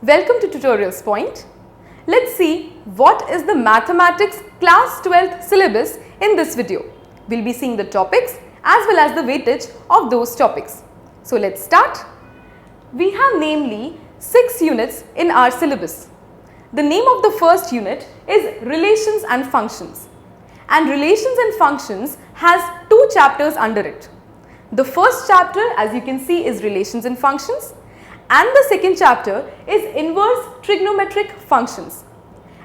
Welcome to TutorialsPoint. Let's see what is the Mathematics Class 12th syllabus in this video. We'll be seeing the topics as well as the weightage of those topics. So let's start. We have namely 6 units in our syllabus. The name of the first unit is Relations and Functions. And Relations and Functions has 2 chapters under it. The first chapter, as you can see, is Relations and Functions, and the second chapter is Inverse Trigonometric Functions.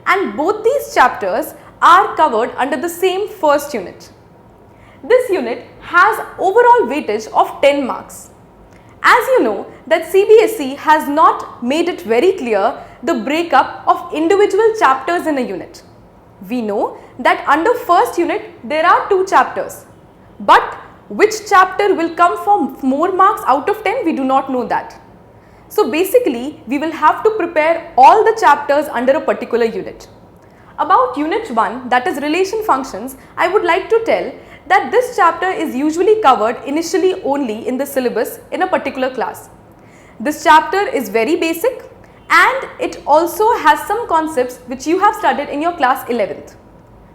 And both these chapters are covered under the same first unit. This unit has overall weightage of 10 marks. As you know that CBSE has not made it very clear the breakup of individual chapters in a unit. We know that under first unit there are 2 chapters, but which chapter will come for more marks out of 10, we do not know that. So basically we will have to prepare all the chapters under a particular unit. About unit 1, that is relation functions, I would like to tell that this chapter is usually covered initially only in the syllabus in a particular class. This chapter is very basic and it also has some concepts which you have studied in your class 11th.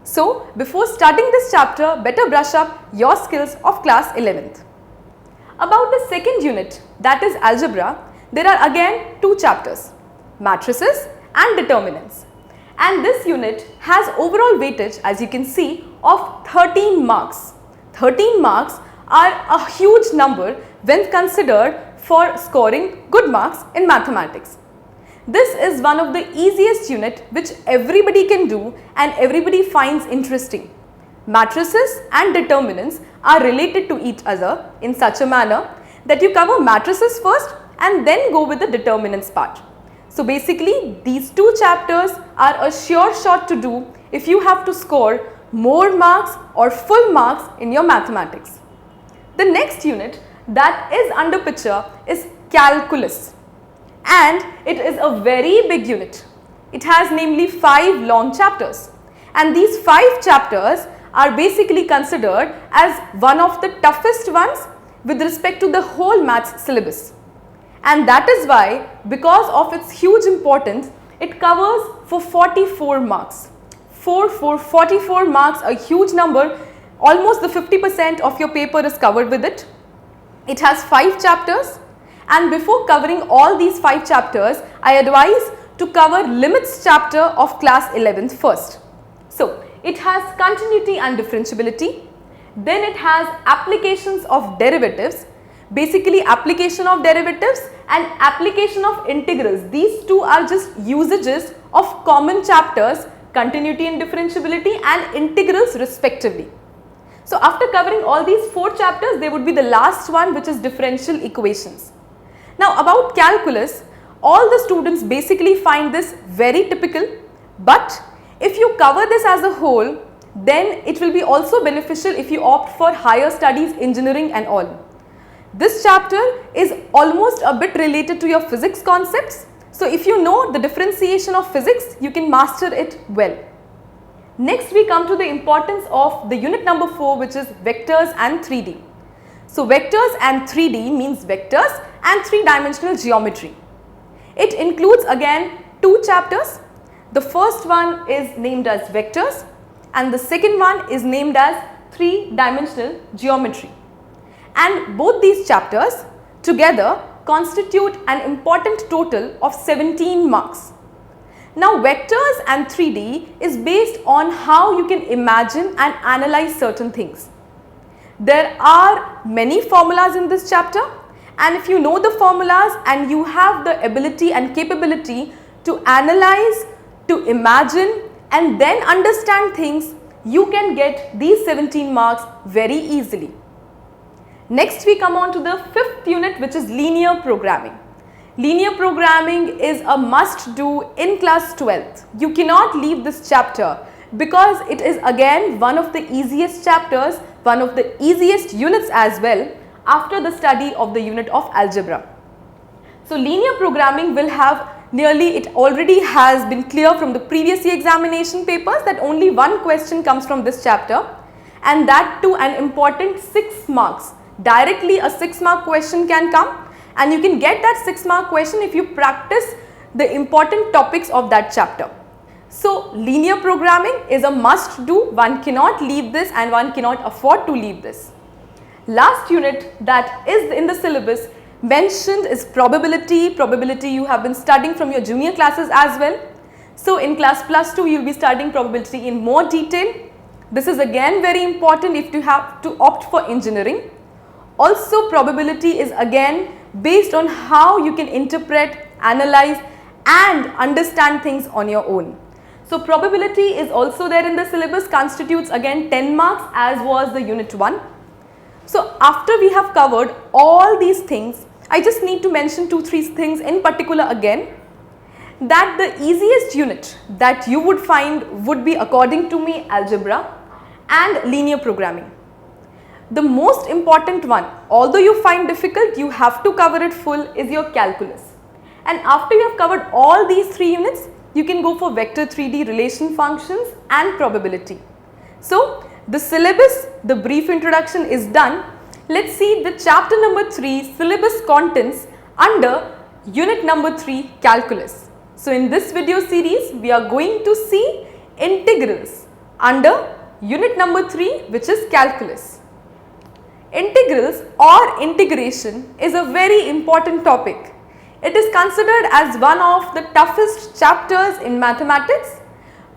So before studying this chapter, better brush up your skills of class 11th. About the second unit, that is algebra, there are again 2 chapters, matrices and determinants. And this unit has overall weightage, as you can see, of 13 marks. 13 marks are a huge number when considered for scoring good marks in mathematics. This is one of the easiest unit which everybody can do and everybody finds interesting. Matrices and determinants are related to each other in such a manner that you cover matrices first and then go with the determinants part. So basically these 2 chapters are a sure shot to do if you have to score more marks or full marks in your mathematics. The next unit that is under picture is calculus. And it is a very big unit. It has namely 5 long chapters, and these 5 chapters are basically considered as one of the toughest ones with respect to the whole maths syllabus. And that is why, because of its huge importance, it covers for 44 marks. 44 marks, a huge number, almost the 50% of your paper is covered with it. It has 5 chapters. And before covering all these 5 chapters, I advise to cover limits chapter of class 11th first. So, it has continuity and differentiability, then it has applications of derivatives, basically application of derivatives and application of integrals. These 2 are just usages of common chapters, continuity and differentiability and integrals respectively. So, after covering all these 4 chapters, there would be the last one, which is differential equations. Now about calculus, all the students basically find this very typical, but if you cover this as a whole, then it will be also beneficial if you opt for higher studies, engineering and all. This chapter is almost a bit related to your physics concepts. So if you know the differentiation of physics, you can master it well. Next we come to the importance of the unit number 4, which is vectors and 3D. So vectors and 3D means vectors and 3-dimensional geometry. It includes again 2 chapters. The first one is named as vectors and the second one is named as 3-dimensional geometry. And both these chapters together constitute an important total of 17 marks. Now vectors and 3D is based on how you can imagine and analyze certain things. There are many formulas in this chapter, and if you know the formulas and you have the ability and capability to analyze, to imagine and then understand things, you can get these 17 marks very easily. Next we come on to the 5th unit, which is linear programming. Linear programming is a must do in class 12th. You cannot leave this chapter because it is again one of the easiest chapters, one of the easiest units as well after the study of the unit of algebra. So linear programming will have nearly, it already has been clear from the previous year examination papers that only one question comes from this chapter, and that too an important 6 marks. Directly a 6-mark question can come, and you can get that 6-mark question if you practice the important topics of that chapter. So linear programming is a must do, one cannot leave this and one cannot afford to leave this. Last unit that is in the syllabus mentioned is probability. Probability you have been studying from your junior classes as well. So in class plus 2 you will be studying probability in more detail. This is again very important if you have to opt for engineering. Also probability is again based on how you can interpret, analyze and understand things on your own. So probability is also there in the syllabus, constitutes again 10 marks as was the unit 1. So after we have covered all these things, I just need to mention 2-3 things in particular again, that the easiest unit that you would find would be, according to me, algebra and linear programming. The most important one, although you find difficult, you have to cover it full, is your calculus. And after you have covered all these 3 units, you can go for vector 3D relation functions and probability. So the syllabus, the brief introduction is done. Let's see the chapter number 3 syllabus contents under unit number 3 calculus. So in this video series, we are going to see integrals under unit number 3, which is calculus. Integrals or integration is a very important topic. It is considered as one of the toughest chapters in mathematics.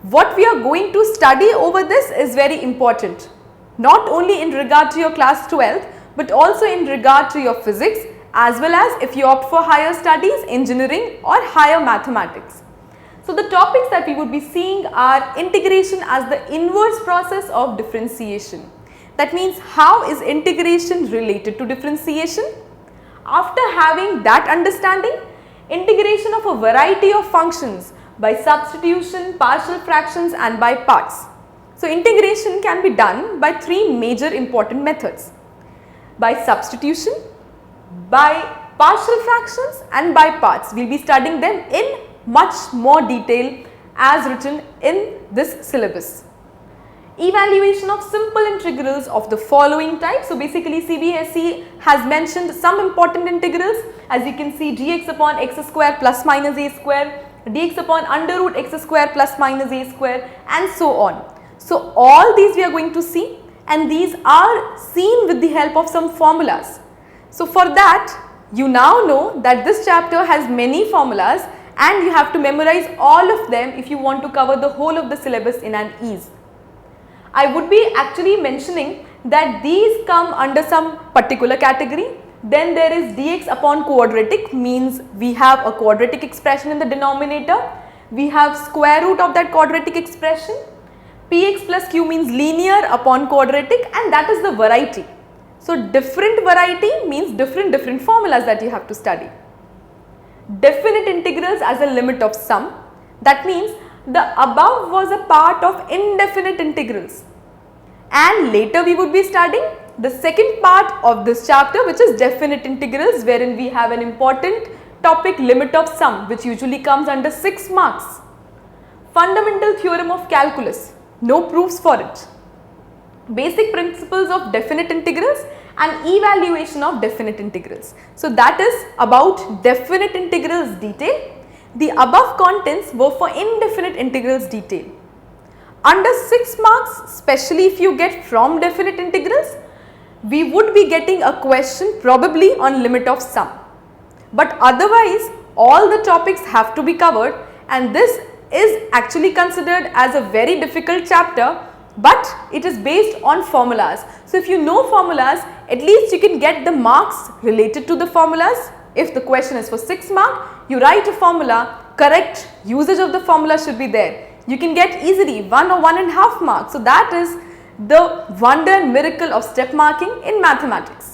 What we are going to study over this is very important, not only in regard to your class 12th, but also in regard to your physics, as well as if you opt for higher studies, engineering or higher mathematics. So the topics that we would be seeing are integration as the inverse process of differentiation. That means how is integration related to differentiation? After having that understanding, integration of a variety of functions by substitution, partial fractions and by parts. So integration can be done by 3 major important methods: by substitution, by partial fractions and by parts. We will be studying them in much more detail as written in this syllabus. Evaluation of simple integrals of the following type. So basically CBSE has mentioned some important integrals, as you can see, dx upon x square plus minus a square, dx upon under root x square plus minus a square and so on. So all these we are going to see, and these are seen with the help of some formulas. So for that you now know that this chapter has many formulas and you have to memorize all of them if you want to cover the whole of the syllabus in an ease. I would be actually mentioning that these come under some particular category. Then there is dx upon quadratic, means we have a quadratic expression in the denominator. We have square root of that quadratic expression. Px plus q means linear upon quadratic, and that is the variety. So different variety means different formulas that you have to study. Definite integrals as a limit of sum. That means the above was a part of indefinite integrals, and later we would be studying the second part of this chapter, which is definite integrals, wherein we have an important topic, limit of sum, which usually comes under 6 marks. Fundamental theorem of calculus, no proofs for it. Basic principles of definite integrals and evaluation of definite integrals. So that is about definite integrals detail. The above contents were for indefinite integrals detail. Under 6 marks, especially if you get from definite integrals, we would be getting a question probably on limit of sum. But otherwise, all the topics have to be covered, and this is actually considered as a very difficult chapter, but it is based on formulas. So if you know formulas, at least you can get the marks related to the formulas. If the question is for 6 marks, you write a formula, correct usage of the formula should be there. You can get easily 1 or 1.5 marks. So that is the wonder and miracle of step marking in mathematics.